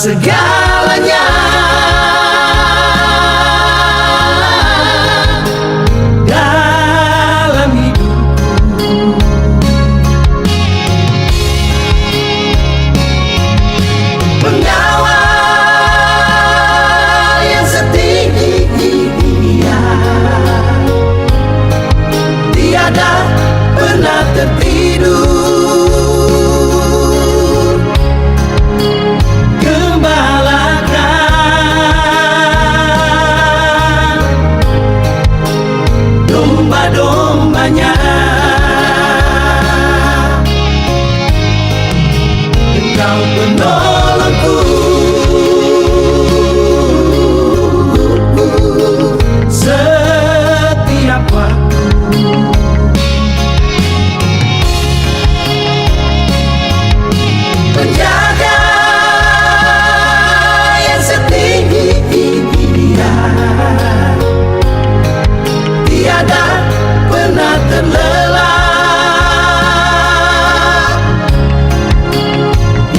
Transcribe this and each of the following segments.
segalanya. Dalam hidupku, pengawal yang setia, tiada pernah tertidur. Domba-dombanya, Engkau penolongku setiap waktu. Penjaga yang setia, tiada pernah terlelap.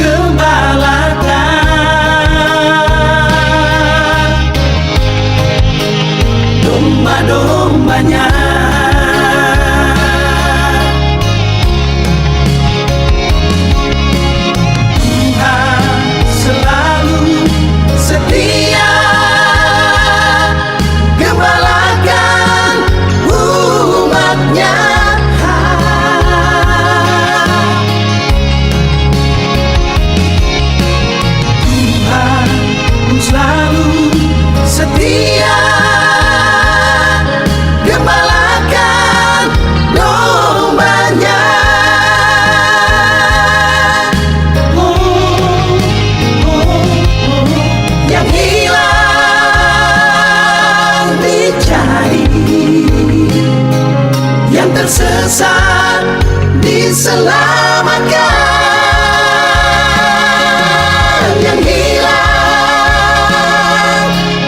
Gembalakan domba-dombanya. Tuhan selalu setia, gembalakan umatnya. Tuhan selalu setia, gembalakan dombanya. Yang hilang dicari, yang tersesat diselamatkan. Yang hilang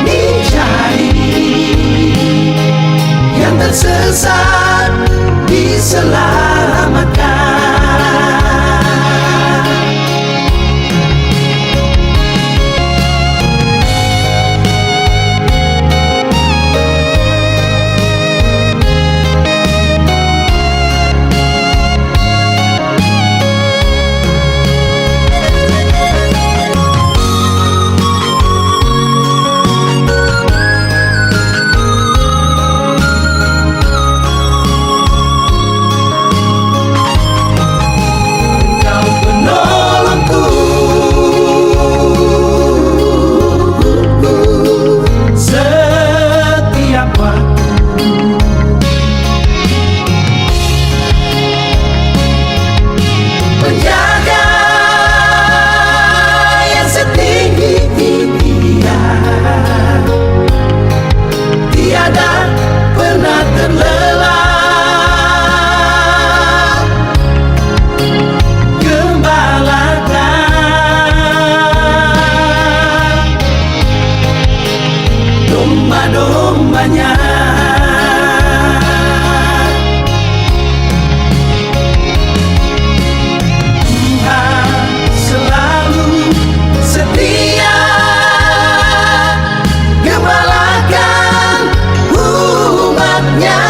dicari, yang tersesat diselamatkan. Domba-dombanya, Tuhan selalu setia, gembalakan umatnya.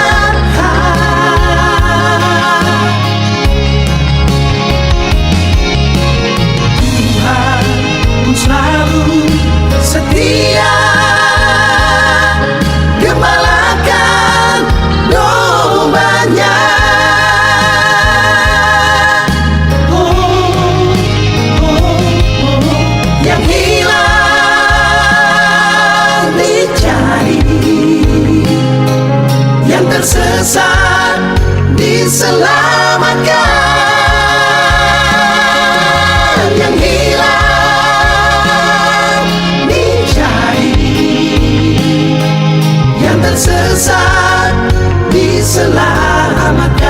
Tuhan selalu setia, gembalakan dombanya. Yang hilang dicari, yang tersesat diselamatkan. Yang hilang dicari, yang tersesat diselamatkan.